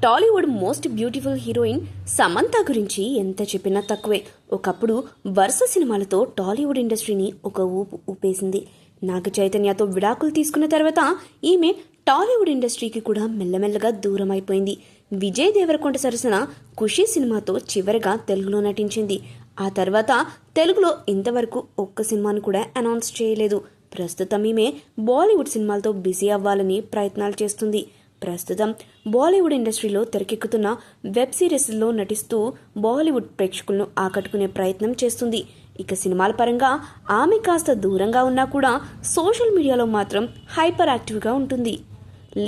Tollywood most beautiful heroine Samantha గురించి ఎంత చెప్పినా తక్కువే. ఒకప్పుడు వరుస సినిమాలతో టాలీవుడ్ ఇండస్ట్రీని ఒక ఊపు ఊపేసింది. నాగ చైతన్యతో విడాకులు తీసుకున్న తర్వాత ఈమె టాలీవుడ్ ఇండస్ట్రీకి కూడా మెల్లమెల్లగా దూరం అయిపోయింది. విజయ్ దేవరకొండ సరసన ఖుషీ సినిమాతో చివరిగా తెలుగులో నటించింది. ఆ తర్వాత తెలుగులో ఇంతవరకు ఒక్క సినిమాను కూడా అనౌన్స్ చేయలేదు. ప్రస్తుతం ఈమె బాలీవుడ్ సినిమాలతో బిజీ అవ్వాలని ప్రయత్నాలు చేస్తుంది. ప్రస్తుతం బాలీవుడ్ ఇండస్ట్రీలో తెరకెక్కుతున్న వెబ్ సిరీస్లో నటిస్తూ బాలీవుడ్ ప్రేక్షకులను ఆకట్టుకునే ప్రయత్నం చేస్తుంది. ఇక సినిమాల పరంగా ఆమె కాస్త దూరంగా ఉన్నా కూడా సోషల్ మీడియాలో మాత్రం హైపర్ యాక్టివ్గా ఉంటుంది.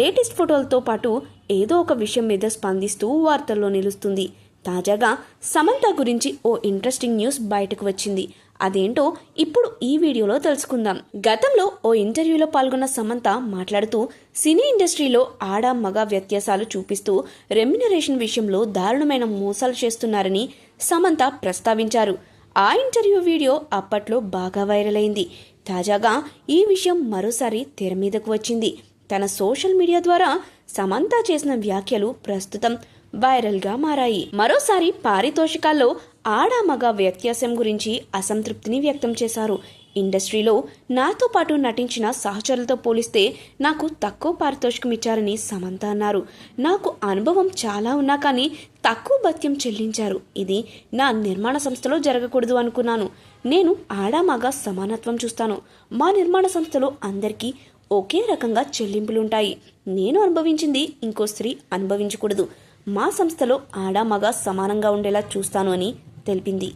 లేటెస్ట్ ఫోటోలతో పాటు ఏదో ఒక విషయం మీద స్పందిస్తూ వార్తల్లో నిలుస్తుంది. తాజాగా సమంత గురించి ఓ ఇంట్రెస్టింగ్ న్యూస్ బయటకు వచ్చింది. అదేంటో ఇప్పుడు ఈ వీడియోలో తెలుసుకుందాం. గతంలో ఓ ఇంటర్వ్యూలో పాల్గొన్న సమంత మాట్లాడుతూ సినీ ఇండస్ట్రీలో ఆడ మగ వ్యత్యాసాలు చూపిస్తూ రెమ్యునరేషన్ విషయంలో దారుణమైన మోసాలు చేస్తున్నారని సమంత ప్రస్తావించారు. ఆ ఇంటర్వ్యూ వీడియో అప్పట్లో బాగా వైరల్ అయింది. తాజాగా ఈ విషయం మరోసారి తెర మీదకు వచ్చింది. తన సోషల్ మీడియా ద్వారా సమంత చేసిన వ్యాఖ్యలు ప్రస్తుతం వైరల్గా మారాయి. మరోసారి పారితోషికాల్లో ఆడ మగ వ్యత్యాసం గురించి అసంతృప్తిని వ్యక్తం చేశారు. ఇండస్ట్రీలో నాతో పాటు నటించిన సహచరులతో పోలిస్తే నాకు తక్కువ పారితోషికం ఇచ్చారని సమంత అన్నారు. నాకు అనుభవం చాలా ఉన్నా కానీ తక్కువ భత్యం చెల్లించారు. ఇది నా నిర్మాణ సంస్థలో జరగకూడదు అనుకున్నాను. నేను ఆడ మగ సమానత్వం చూస్తాను. మా నిర్మాణ సంస్థలో అందరికీ ఒకే రకంగా చెల్లింపులుంటాయి. నేను అనుభవించింది ఇంకో స్త్రీ అనుభవించకూడదు. మా సంస్థలో ఆడ మగ సమానంగా ఉండేలా చూస్తాను అని తెలిపింది.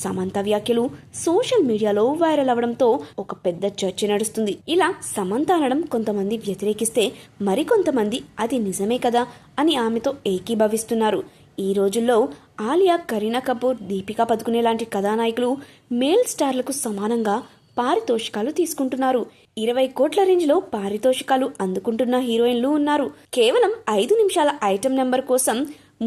సమంత వ్యాఖ్యలు సోషల్ మీడియాలో వైరల్ అవడంతో ఒక పెద్ద చర్చ నడుస్తుంది. ఇలా సమంత అనడం కొంతమంది వ్యతిరేకిస్తే మరికొంతమంది అది నిజమే కదా అని ఆమెతో ఏకీభవిస్తున్నారు. ఈ రోజుల్లో ఆలియా, కరీనా కపూర్, దీపికా పదుకునే లాంటి కథానాయకులు మేల్ స్టార్లకు సమానంగా పారితోషికాలు తీసుకుంటున్నారు. 20 కోట్ల రేంజ్లో పారితోషికాలు అందుకుంటున్న హీరోయిన్లు ఉన్నారు. కేవలం 5 నిమిషాల ఐటెం నెంబర్ కోసం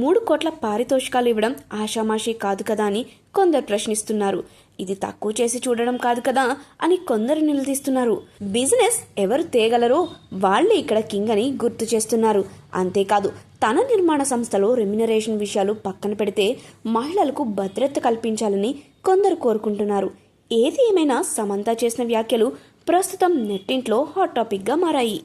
3 కోట్ల పారితోషికాలు ఇవ్వడం ఆషామాషీ కాదు కదా అని కొందరు ప్రశ్నిస్తున్నారు. ఇది తక్కువ చేసి చూడడం కాదు కదా అని కొందరు నిలదీస్తున్నారు. బిజినెస్ ఎవరు తేగలరో వాళ్లే ఇక్కడ కింగ్ అని గుర్తు చేస్తున్నారు. అంతేకాదు తన నిర్మాణ సంస్థలో రెమ్యునరేషన్ విషయాలు పక్కన పెడితే మహిళలకు భద్రత కల్పించాలని కొందరు కోరుకుంటున్నారు. ఏది ఏమైనా సమంత చేసిన వ్యాఖ్యలు ప్రస్తుతం నెట్టింట్లో హాట్ టాపిక్గా మారాయి.